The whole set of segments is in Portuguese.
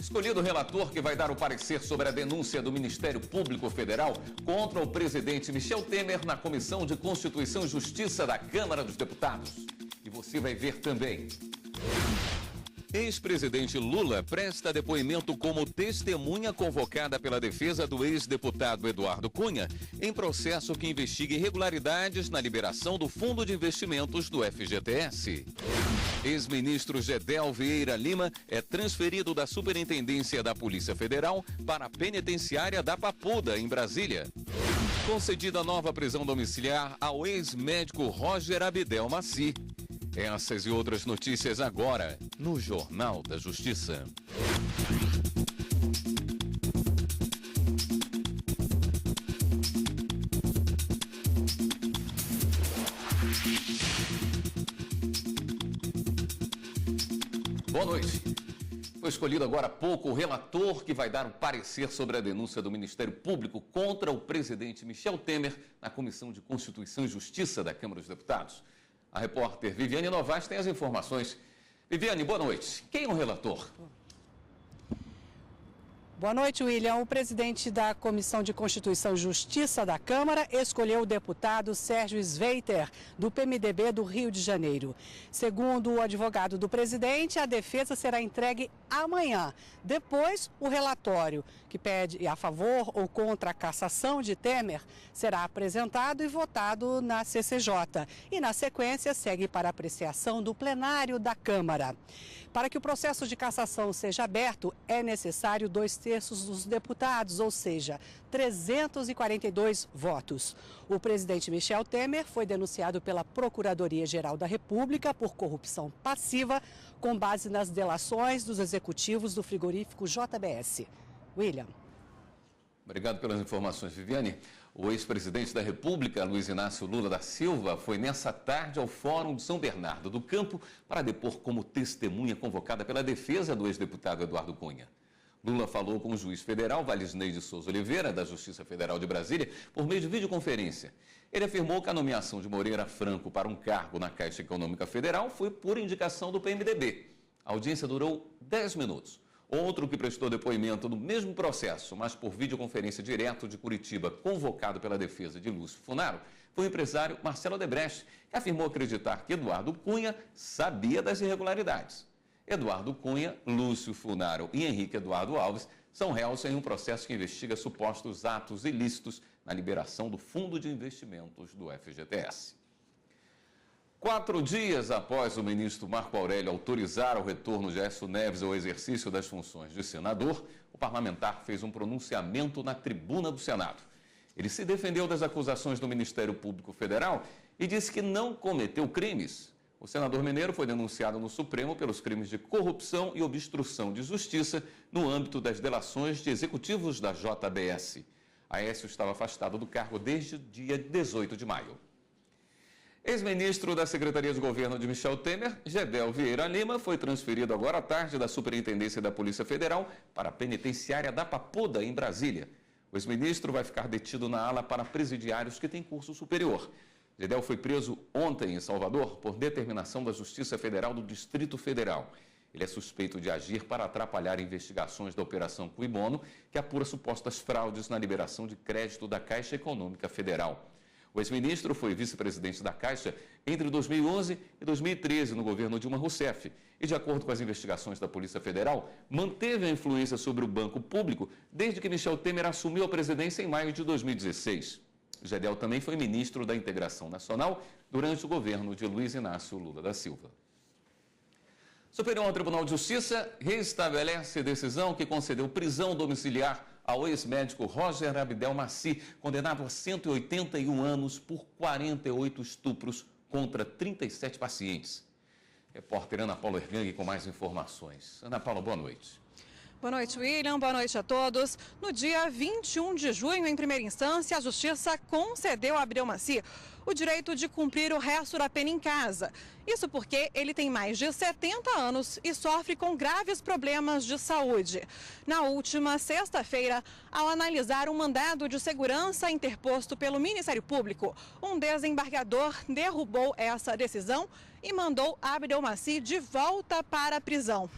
Escolhido o relator que vai dar o parecer sobre a denúncia do Ministério Público Federal contra o presidente Michel Temer na Comissão de Constituição e Justiça da Câmara dos Deputados. E você vai ver também. Ex-presidente Lula presta depoimento como testemunha convocada pela defesa do ex-deputado Eduardo Cunha em processo que investiga irregularidades na liberação do Fundo de Investimentos do FGTS. Ex-ministro Gedel Vieira Lima é transferido da Superintendência da Polícia Federal para a penitenciária da Papuda, em Brasília. Concedida nova prisão domiciliar ao ex-médico Roger Abdel Maci. Essas e outras notícias agora no Jornal da Justiça. Boa noite. Foi escolhido agora há pouco o relator que vai dar um parecer sobre a denúncia do Ministério Público contra o presidente Michel Temer na Comissão de Constituição e Justiça da Câmara dos Deputados. A repórter Viviane Novaes tem as informações. Viviane, boa noite. Quem é o relator? Boa noite, William. O presidente da Comissão de Constituição e Justiça da Câmara escolheu o deputado Sérgio Sveiter, do PMDB do Rio de Janeiro. Segundo o advogado do presidente, a defesa será entregue amanhã. Depois, o relatório, que pede a favor ou contra a cassação de Temer, será apresentado e votado na CCJ. E, na sequência, segue para apreciação do plenário da Câmara. Para que o processo de cassação seja aberto, é necessário 2/3 dos deputados, ou seja, 342 votos. O presidente Michel Temer foi denunciado pela Procuradoria-Geral da República por corrupção passiva, com base nas delações dos executivos do frigorífico JBS. William. Obrigado pelas informações, Viviane. O ex-presidente da República, Luiz Inácio Lula da Silva, foi nessa tarde ao Fórum de São Bernardo do Campo para depor como testemunha convocada pela defesa do ex-deputado Eduardo Cunha. Lula falou com o juiz federal Valisney de Souza Oliveira, da Justiça Federal de Brasília, por meio de videoconferência. Ele afirmou que a nomeação de Moreira Franco para um cargo na Caixa Econômica Federal foi por indicação do PMDB. A audiência durou 10 minutos. Outro que prestou depoimento no mesmo processo, mas por videoconferência direto de Curitiba, convocado pela defesa de Lúcio Funaro, foi o empresário Marcelo Odebrecht, que afirmou acreditar que Eduardo Cunha sabia das irregularidades. Eduardo Cunha, Lúcio Funaro e Henrique Eduardo Alves são réus em um processo que investiga supostos atos ilícitos na liberação do Fundo de Investimentos do FGTS. 4 dias após o ministro Marco Aurélio autorizar o retorno de Aécio Neves ao exercício das funções de senador, o parlamentar fez um pronunciamento na tribuna do Senado. Ele se defendeu das acusações do Ministério Público Federal e disse que não cometeu crimes. O senador mineiro foi denunciado no Supremo pelos crimes de corrupção e obstrução de justiça no âmbito das delações de executivos da JBS. Aécio estava afastado do cargo desde o dia 18 de maio. Ex-ministro da Secretaria de Governo de Michel Temer, Gedel Vieira Lima, foi transferido agora à tarde da Superintendência da Polícia Federal para a penitenciária da Papuda, em Brasília. O ex-ministro vai ficar detido na ala para presidiários que têm curso superior. Gedel foi preso ontem em Salvador por determinação da Justiça Federal do Distrito Federal. Ele é suspeito de agir para atrapalhar investigações da Operação Cui Bono, que apura supostas fraudes na liberação de crédito da Caixa Econômica Federal. O ex-ministro foi vice-presidente da Caixa entre 2011 e 2013 no governo Dilma Rousseff e, de acordo com as investigações da Polícia Federal, manteve a influência sobre o Banco Público desde que Michel Temer assumiu a presidência em maio de 2016. Gedel também foi ministro da Integração Nacional durante o governo de Luiz Inácio Lula da Silva. O Superior Tribunal de Justiça restabelece decisão que concedeu prisão domiciliar ao ex-médico Roger Abdel Maci, condenado a 181 anos por 48 estupros contra 37 pacientes. Repórter Ana Paula Ergang com mais informações. Ana Paula, boa noite. Boa noite, William. Boa noite a todos. No dia 21 de junho, em primeira instância, a Justiça concedeu a Abdel Maci o direito de cumprir o resto da pena em casa. Isso porque ele tem mais de 70 anos e sofre com graves problemas de saúde. Na última sexta-feira, ao analisar um mandado de segurança interposto pelo Ministério Público, um desembargador derrubou essa decisão e mandou Abdel Maci de volta para a prisão.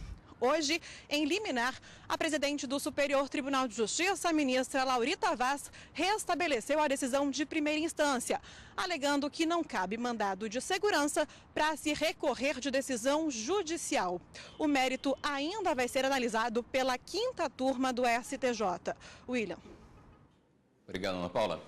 Hoje, em liminar, a presidente do Superior Tribunal de Justiça, a ministra Laurita Vaz, restabeleceu a decisão de primeira instância, alegando que não cabe mandado de segurança para se recorrer de decisão judicial. O mérito ainda vai ser analisado pela 5ª turma do STJ. William. Obrigado, Ana Paula.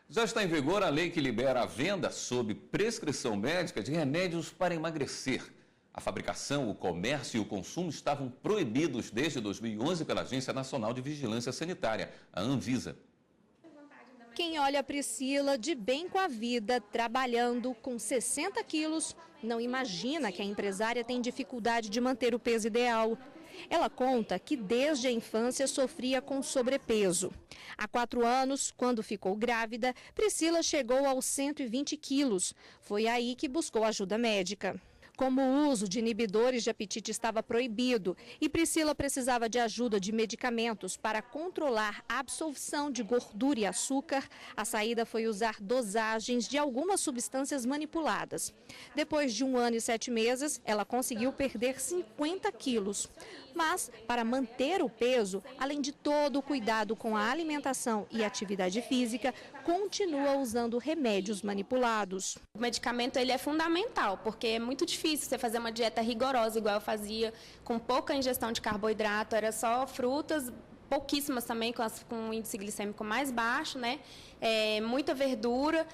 Já está em vigor a lei que libera a venda sob prescrição médica de remédios para emagrecer. A fabricação, o comércio e o consumo estavam proibidos desde 2011 pela Agência Nacional de Vigilância Sanitária, a Anvisa. Quem olha a Priscila de bem com a vida, trabalhando com 60 quilos, não imagina que a empresária tem dificuldade de manter o peso ideal. Ela conta que desde a infância sofria com sobrepeso. Há 4 anos, quando ficou grávida, Priscila chegou aos 120 quilos. Foi aí que buscou ajuda médica. Como o uso de inibidores de apetite estava proibido e Priscila precisava de ajuda de medicamentos para controlar a absorção de gordura e açúcar, a saída foi usar dosagens de algumas substâncias manipuladas. Depois de 1 ano e 7 meses, ela conseguiu perder 50 quilos. Mas, para manter o peso, além de todo o cuidado com a alimentação e atividade física, continua usando remédios manipulados. O medicamento ele é fundamental, porque é muito difícil você fazer uma dieta rigorosa, igual eu fazia, com pouca ingestão de carboidrato, era só frutas, pouquíssimas também, com índice glicêmico mais baixo, né? Muita verdura,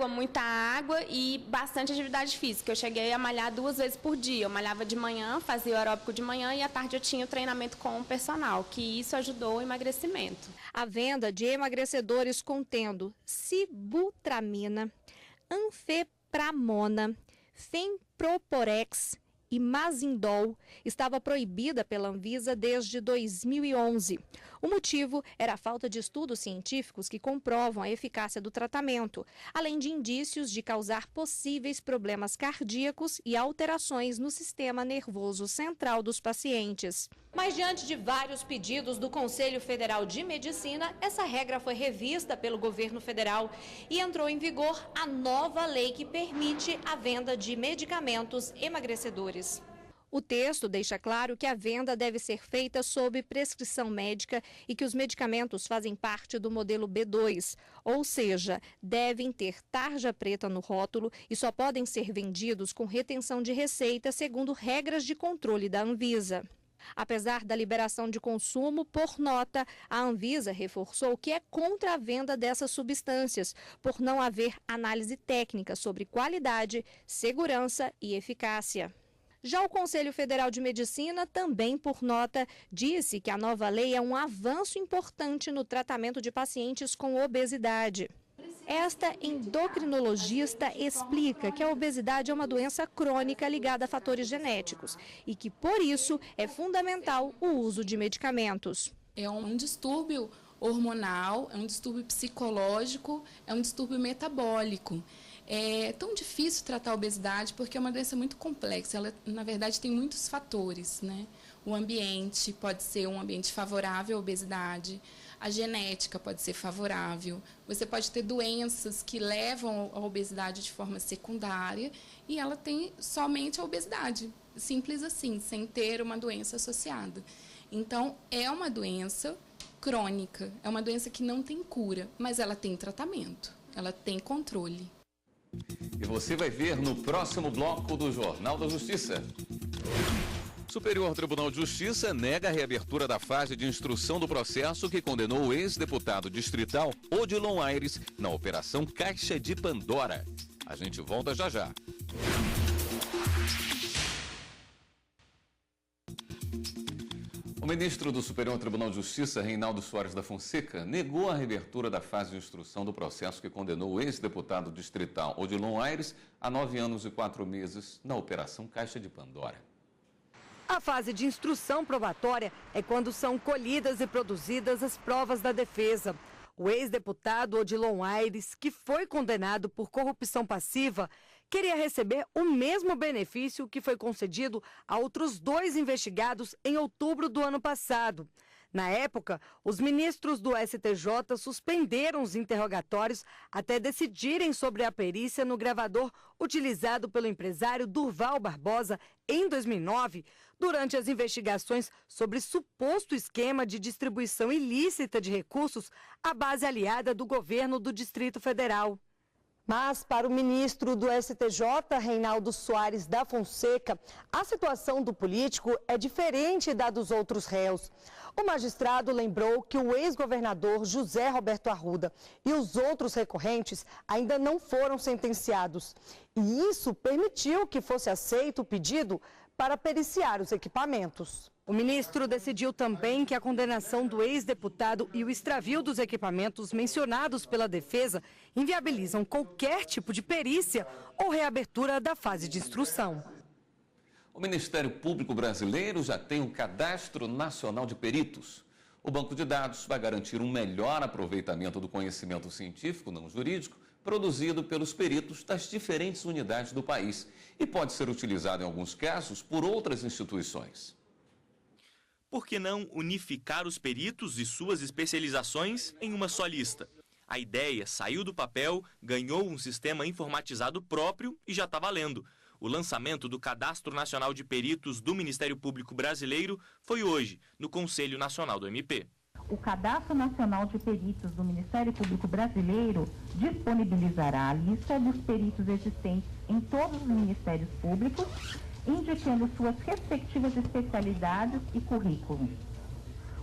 muita água e bastante atividade física. Eu cheguei a malhar 2 vezes por dia. Eu malhava de manhã, fazia o aeróbico de manhã e à tarde eu tinha o treinamento com o personal, que isso ajudou o emagrecimento. A venda de emagrecedores contendo sibutramina, anfepramona, femproporex e mazindol estava proibida pela Anvisa desde 2011. O motivo era a falta de estudos científicos que comprovam a eficácia do tratamento, além de indícios de causar possíveis problemas cardíacos e alterações no sistema nervoso central dos pacientes. Mas diante de vários pedidos do Conselho Federal de Medicina, essa regra foi revista pelo governo federal e entrou em vigor a nova lei que permite a venda de medicamentos emagrecedores. O texto deixa claro que a venda deve ser feita sob prescrição médica e que os medicamentos fazem parte do modelo B2, ou seja, devem ter tarja preta no rótulo e só podem ser vendidos com retenção de receita segundo regras de controle da Anvisa. Apesar da liberação de consumo por nota, a Anvisa reforçou que é contra a venda dessas substâncias, por não haver análise técnica sobre qualidade, segurança e eficácia. Já o Conselho Federal de Medicina, também por nota, disse que a nova lei é um avanço importante no tratamento de pacientes com obesidade. Esta endocrinologista explica que a obesidade é uma doença crônica ligada a fatores genéticos e que, por isso, é fundamental o uso de medicamentos. É um distúrbio hormonal, é um distúrbio psicológico, é um distúrbio metabólico. É tão difícil tratar a obesidade porque é uma doença muito complexa. Ela, na verdade, tem muitos fatores, né? O ambiente pode ser um ambiente favorável à obesidade, a genética pode ser favorável, você pode ter doenças que levam à obesidade de forma secundária e ela tem somente a obesidade, simples assim, sem ter uma doença associada. Então, é uma doença crônica, é uma doença que não tem cura, mas ela tem tratamento, ela tem controle. E você vai ver no próximo bloco do Jornal da Justiça. Superior Tribunal de Justiça nega a reabertura da fase de instrução do processo que condenou o ex-deputado distrital Odilon Aires na Operação Caixa de Pandora. A gente volta já já. O ministro do Superior Tribunal de Justiça, Reinaldo Soares da Fonseca, negou a reabertura da fase de instrução do processo que condenou o ex-deputado distrital Odilon Aires a 9 anos e 4 meses na Operação Caixa de Pandora. A fase de instrução probatória é quando são colhidas e produzidas as provas da defesa. O ex-deputado Odilon Aires, que foi condenado por corrupção passiva, queria receber o mesmo benefício que foi concedido a outros 2 investigados em outubro do ano passado. Na época, os ministros do STJ suspenderam os interrogatórios até decidirem sobre a perícia no gravador utilizado pelo empresário Durval Barbosa em 2009, durante as investigações sobre suposto esquema de distribuição ilícita de recursos à base aliada do governo do Distrito Federal. Mas, para o ministro do STJ, Reinaldo Soares da Fonseca, a situação do político é diferente da dos outros réus. O magistrado lembrou que o ex-governador José Roberto Arruda e os outros recorrentes ainda não foram sentenciados. E isso permitiu que fosse aceito o pedido para periciar os equipamentos. O ministro decidiu também que a condenação do ex-deputado e o extravio dos equipamentos mencionados pela defesa inviabilizam qualquer tipo de perícia ou reabertura da fase de instrução. O Ministério Público Brasileiro já tem um Cadastro Nacional de Peritos. O banco de dados vai garantir um melhor aproveitamento do conhecimento científico não jurídico produzido pelos peritos das diferentes unidades do país e pode ser utilizado em alguns casos por outras instituições. Por que não unificar os peritos e suas especializações em uma só lista? A ideia saiu do papel, ganhou um sistema informatizado próprio e já está valendo. O lançamento do Cadastro Nacional de Peritos do Ministério Público Brasileiro foi hoje, no Conselho Nacional do MP. O Cadastro Nacional de Peritos do Ministério Público Brasileiro disponibilizará a lista dos peritos existentes em todos os ministérios públicos, indicando suas respectivas especialidades e currículos.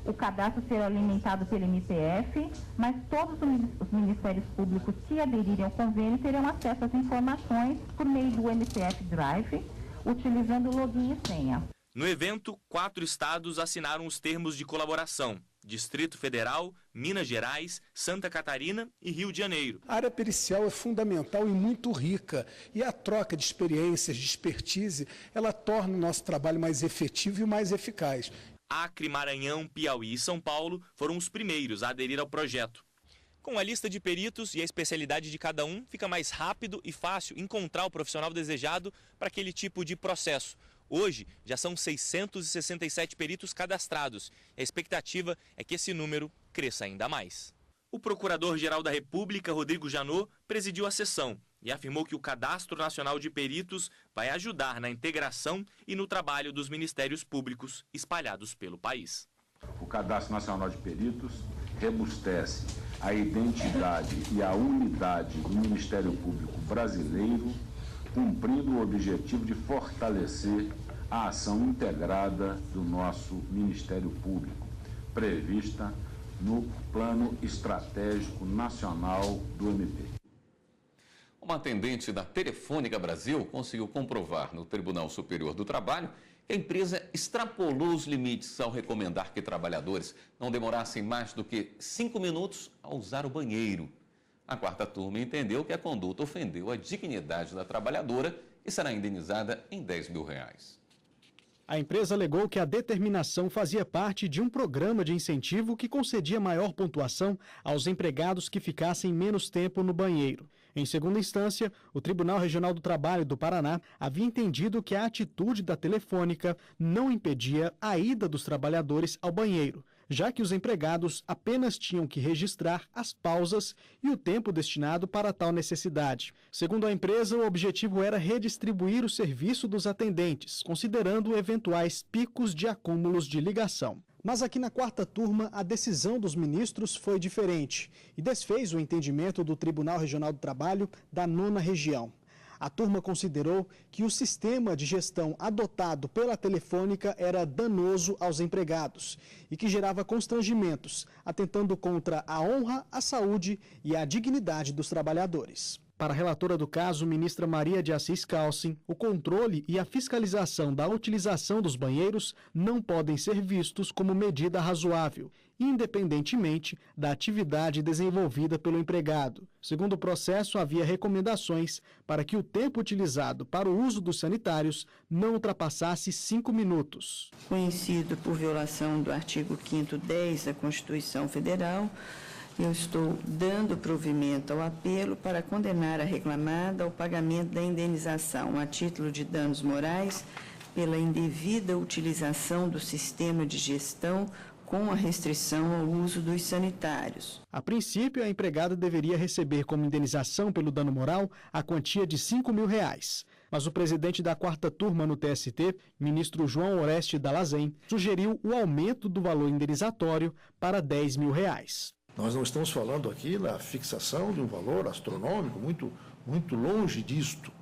O cadastro será alimentado pelo MPF, mas todos os ministérios públicos que aderirem ao convênio terão acesso às informações por meio do MPF Drive, utilizando o login e senha. No evento, 4 estados assinaram os termos de colaboração: Distrito Federal, Minas Gerais, Santa Catarina e Rio de Janeiro. A área pericial é fundamental e muito rica, e a troca de experiências, de expertise, ela torna o nosso trabalho mais efetivo e mais eficaz. Acre, Maranhão, Piauí e São Paulo foram os primeiros a aderir ao projeto. Com a lista de peritos e a especialidade de cada um, fica mais rápido e fácil encontrar o profissional desejado para aquele tipo de processo. Hoje, já são 667 peritos cadastrados. A expectativa é que esse número cresça ainda mais. O Procurador-Geral da República, Rodrigo Janot, presidiu a sessão e afirmou que o Cadastro Nacional de Peritos vai ajudar na integração e no trabalho dos ministérios públicos espalhados pelo país. O Cadastro Nacional de Peritos robustece a identidade e a unidade do Ministério Público brasileiro, cumprindo o objetivo de fortalecer a ação integrada do nosso Ministério Público, prevista no Plano Estratégico Nacional do MP. Uma atendente da Telefônica Brasil conseguiu comprovar no Tribunal Superior do Trabalho que a empresa extrapolou os limites ao recomendar que trabalhadores não demorassem mais do que 5 minutos ao usar o banheiro. A quarta turma entendeu que a conduta ofendeu a dignidade da trabalhadora e será indenizada em R$10 mil. A empresa alegou que a determinação fazia parte de um programa de incentivo que concedia maior pontuação aos empregados que ficassem menos tempo no banheiro. Em segunda instância, o Tribunal Regional do Trabalho do Paraná havia entendido que a atitude da Telefônica não impedia a ida dos trabalhadores ao banheiro, já que os empregados apenas tinham que registrar as pausas e o tempo destinado para tal necessidade. Segundo a empresa, o objetivo era redistribuir o serviço dos atendentes, considerando eventuais picos de acúmulos de ligação. Mas aqui na quarta turma, a decisão dos ministros foi diferente e desfez o entendimento do Tribunal Regional do Trabalho da 9ª Região. A turma considerou que o sistema de gestão adotado pela Telefônica era danoso aos empregados e que gerava constrangimentos, atentando contra a honra, a saúde e a dignidade dos trabalhadores. Para a relatora do caso, ministra Maria de Assis Calcin, o controle e a fiscalização da utilização dos banheiros não podem ser vistos como medida razoável, independentemente da atividade desenvolvida pelo empregado. Segundo o processo, havia recomendações para que o tempo utilizado para o uso dos sanitários não ultrapassasse 5 minutos. Conhecido por violação do artigo 5º 10 da Constituição Federal, eu estou dando provimento ao apelo para condenar a reclamada ao pagamento da indenização a título de danos morais pela indevida utilização do sistema de gestão com a restrição ao uso dos sanitários. A princípio, a empregada deveria receber como indenização pelo dano moral a quantia de R$5 mil. Mas o presidente da 4ª turma no TST, ministro João Oreste Dallazen, sugeriu o aumento do valor indenizatório para R$10 mil. Nós não estamos falando aqui na fixação de um valor astronômico, muito longe disto.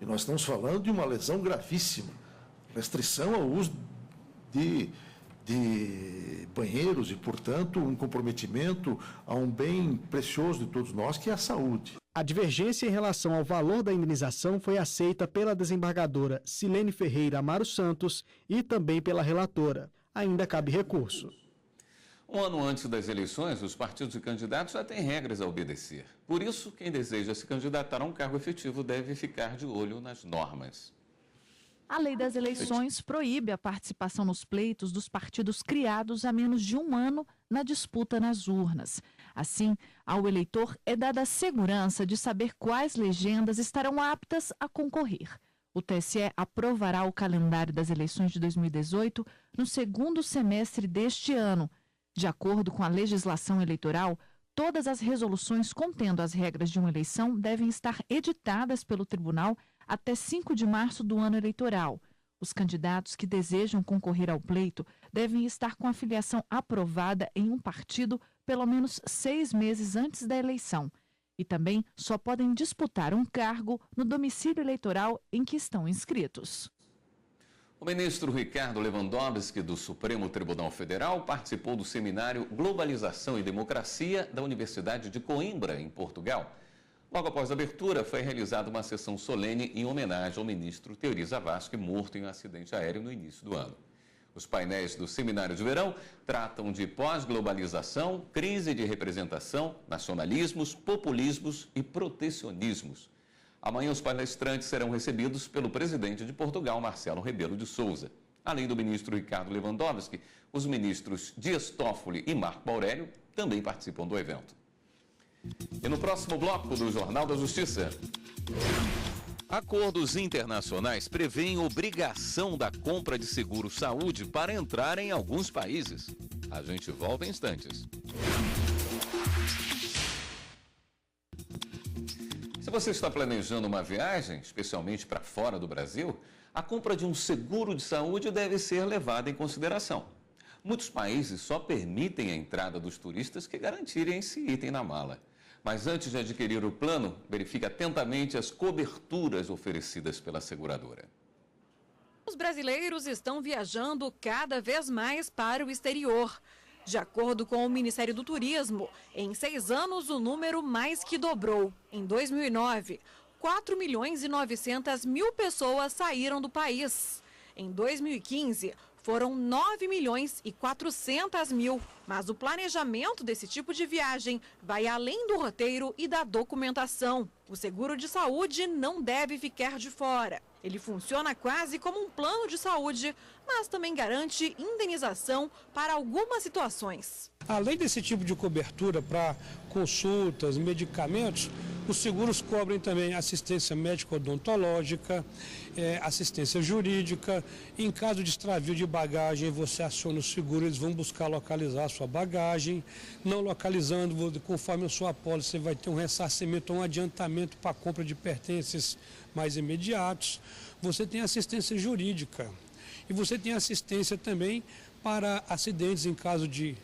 E nós estamos falando de uma lesão gravíssima, restrição ao uso de banheiros e, portanto, um comprometimento a um bem precioso de todos nós, que é a saúde. A divergência em relação ao valor da indenização foi aceita pela desembargadora Silene Ferreira Amaro Santos e também pela relatora. Ainda cabe recurso. Um ano antes das eleições, os partidos e candidatos já têm regras a obedecer. Por isso, quem deseja se candidatar a um cargo efetivo deve ficar de olho nas normas. A lei das eleições proíbe a participação nos pleitos dos partidos criados há menos de um ano na disputa nas urnas. Assim, ao eleitor é dada a segurança de saber quais legendas estarão aptas a concorrer. O TSE aprovará o calendário das eleições de 2018 no segundo semestre deste ano. De acordo com a legislação eleitoral, todas as resoluções contendo as regras de uma eleição devem estar editadas pelo tribunal até 5 de março do ano eleitoral. Os candidatos que desejam concorrer ao pleito devem estar com a filiação aprovada em um partido pelo menos 6 meses antes da eleição. E também só podem disputar um cargo no domicílio eleitoral em que estão inscritos. O ministro Ricardo Lewandowski, do Supremo Tribunal Federal, participou do seminário Globalização e Democracia da Universidade de Coimbra, em Portugal. Logo após a abertura, foi realizada uma sessão solene em homenagem ao ministro Teori Zavascki, morto em um acidente aéreo no início do ano. Os painéis do seminário de verão tratam de pós-globalização, crise de representação, nacionalismos, populismos e protecionismos. Amanhã, os palestrantes serão recebidos pelo presidente de Portugal, Marcelo Rebelo de Sousa. Além do ministro Ricardo Lewandowski, os ministros Dias Toffoli e Marco Aurélio também participam do evento. E no próximo bloco do Jornal da Justiça, acordos internacionais prevêem obrigação da compra de seguro-saúde para entrar em alguns países. A gente volta em instantes. Se você está planejando uma viagem, especialmente para fora do Brasil, a compra de um seguro de saúde deve ser levada em consideração. Muitos países só permitem a entrada dos turistas que garantirem esse item na mala. Mas antes de adquirir o plano, verifique atentamente as coberturas oferecidas pela seguradora. Os brasileiros estão viajando cada vez mais para o exterior. De acordo com o Ministério do Turismo, em 6 anos o número mais que dobrou. Em 2009, 4.900.000 pessoas saíram do país. Em 2015, foram 9.400.000. Mas o planejamento desse tipo de viagem vai além do roteiro e da documentação. O seguro de saúde não deve ficar de fora. Ele funciona quase como um plano de saúde, mas também garante indenização para algumas situações. Além desse tipo de cobertura para consultas, medicamentos, os seguros cobrem também assistência médico-odontológica, assistência jurídica. Em caso de extravio de bagagem, você aciona o seguro, eles vão buscar localizar a sua bagagem. Não localizando, conforme a sua apólice, você vai ter um ressarcimento, um adiantamento para a compra de pertences mais imediatos. Você tem assistência jurídica e você tem assistência também para acidentes em caso de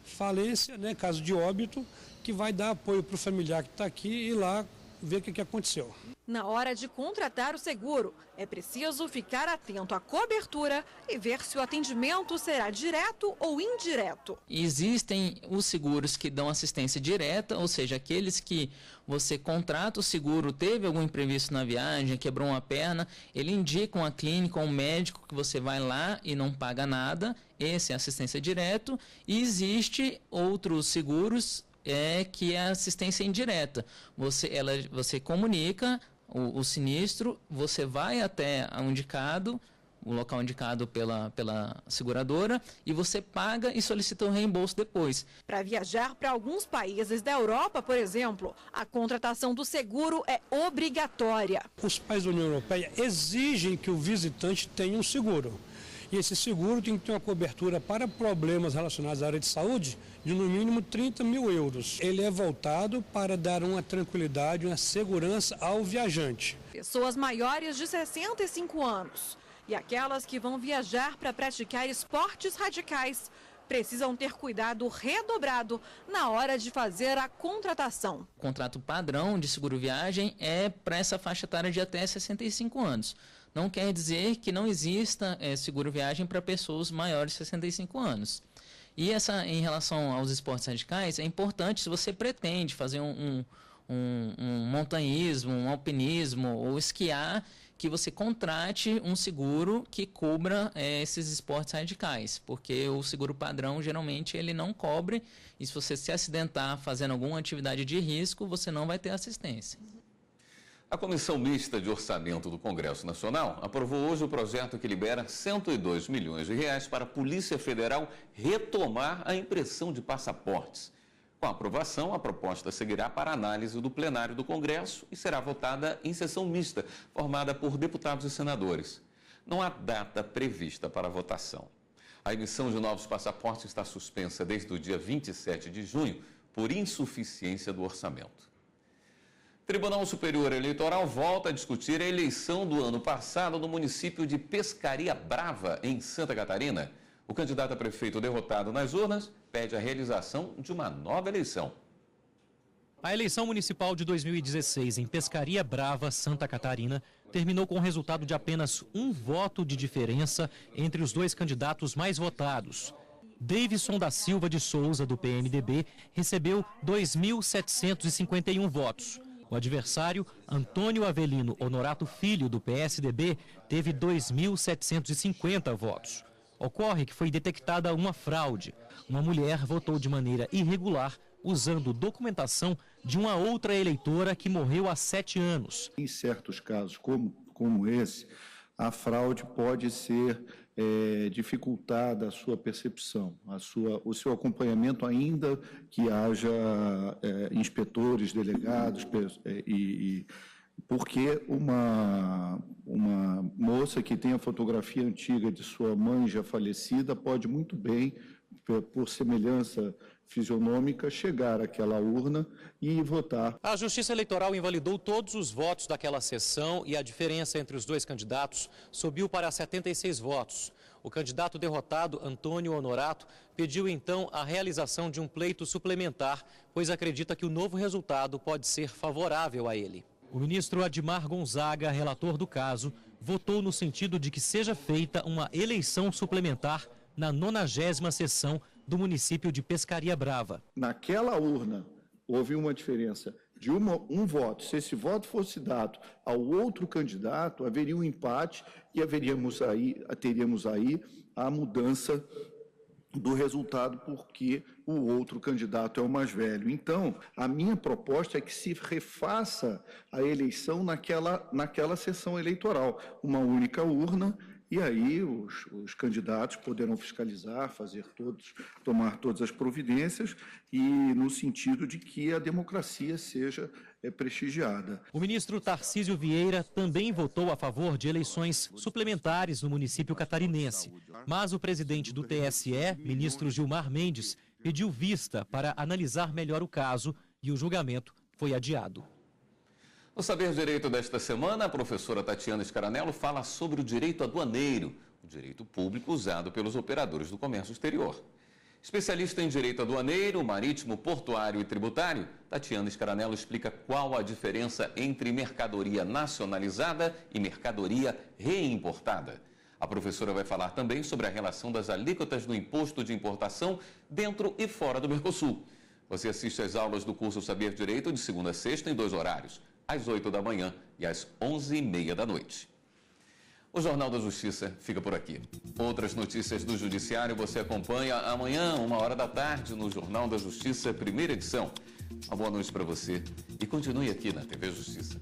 falência, caso de óbito, que vai dar apoio para o familiar que está aqui e ir lá ver o que aconteceu. Na hora de contratar o seguro, é preciso ficar atento à cobertura e ver se o atendimento será direto ou indireto. Existem os seguros que dão assistência direta, ou seja, aqueles que você contrata o seguro, teve algum imprevisto na viagem, quebrou uma perna, ele indica uma clínica ou um médico que você vai lá e não paga nada, esse é assistência direto. E existe outros seguros que é assistência indireta. Você comunica o sinistro, você vai até o local indicado pela seguradora, e você paga e solicita o reembolso depois. Para viajar para alguns países da Europa, por exemplo, a contratação do seguro é obrigatória. Os países da União Europeia exigem que o visitante tenha um seguro. E esse seguro tem que ter uma cobertura para problemas relacionados à área de saúde de no mínimo 30 mil euros. Ele é voltado para dar uma tranquilidade, uma segurança ao viajante. Pessoas maiores de 65 anos e aquelas que vão viajar para praticar esportes radicais precisam ter cuidado redobrado na hora de fazer a contratação. O contrato padrão de seguro-viagem é para essa faixa etária de até 65 anos. Não quer dizer que não exista seguro-viagem para pessoas maiores de 65 anos. E em relação aos esportes radicais, é importante, se você pretende fazer um montanhismo, um alpinismo ou esquiar, que você contrate um seguro que cubra esses esportes radicais, porque o seguro padrão geralmente ele não cobre, e se você se acidentar fazendo alguma atividade de risco, você não vai ter assistência. A Comissão Mista de Orçamento do Congresso Nacional aprovou hoje o projeto que libera 102 milhões de reais para a Polícia Federal retomar a impressão de passaportes. Com a aprovação, a proposta seguirá para análise do plenário do Congresso e será votada em sessão mista, formada por deputados e senadores. Não há data prevista para a votação. A emissão de novos passaportes está suspensa desde o dia 27 de junho por insuficiência do orçamento. O Tribunal Superior Eleitoral volta a discutir a eleição do ano passado no município de Pescaria Brava, em Santa Catarina. O candidato a prefeito derrotado nas urnas pede a realização de uma nova eleição. A eleição municipal de 2016 em Pescaria Brava, Santa Catarina, terminou com o resultado de apenas um voto de diferença entre os dois candidatos mais votados. Davidson da Silva de Souza, do PMDB, recebeu 2.751 votos. O adversário, Antônio Avelino Honorato Filho, do PSDB, teve 2.750 votos. Ocorre que foi detectada uma fraude. Uma mulher votou de maneira irregular, usando documentação de uma outra eleitora que morreu há 7 anos. Em certos casos, como esse, a fraude pode ser dificultada a sua percepção, o seu acompanhamento, ainda que haja inspetores, delegados porque uma moça que tem a fotografia antiga de sua mãe já falecida pode muito bem, por semelhança fisionômica, chegar àquela urna e votar. A Justiça Eleitoral invalidou todos os votos daquela sessão e a diferença entre os dois candidatos subiu para 76 votos. O candidato derrotado, Antônio Honorato, pediu então a realização de um pleito suplementar, pois acredita que o novo resultado pode ser favorável a ele. O ministro Admar Gonzaga, relator do caso, votou no sentido de que seja feita uma eleição suplementar na 90ª sessão do município de Pescaria Brava. Naquela urna houve uma diferença de um voto. Se esse voto fosse dado ao outro candidato, haveria um empate e teríamos aí a mudança do resultado, porque o outro candidato é o mais velho. Então, a minha proposta é que se refaça a eleição naquela sessão eleitoral, uma única urna, e aí os candidatos poderão fiscalizar, tomar todas as providências, e no sentido de que a democracia seja prestigiada. O ministro Tarcísio Vieira também votou a favor de eleições suplementares no município catarinense. Mas o presidente do TSE, ministro Gilmar Mendes, pediu vista para analisar melhor o caso e o julgamento foi adiado. No Saber Direito desta semana, a professora Tatiana Scaranello fala sobre o direito aduaneiro, o direito público usado pelos operadores do comércio exterior. Especialista em direito aduaneiro, marítimo, portuário e tributário, Tatiana Scaranello explica qual a diferença entre mercadoria nacionalizada e mercadoria reimportada. A professora vai falar também sobre a relação das alíquotas do imposto de importação dentro e fora do Mercosul. Você assiste às aulas do curso Saber Direito de segunda a sexta em 2 horários, às 8 da manhã e às 11h30 da noite. O Jornal da Justiça fica por aqui. Outras notícias do Judiciário você acompanha amanhã, 1h da tarde, no Jornal da Justiça, primeira edição. Uma boa noite para você e continue aqui na TV Justiça.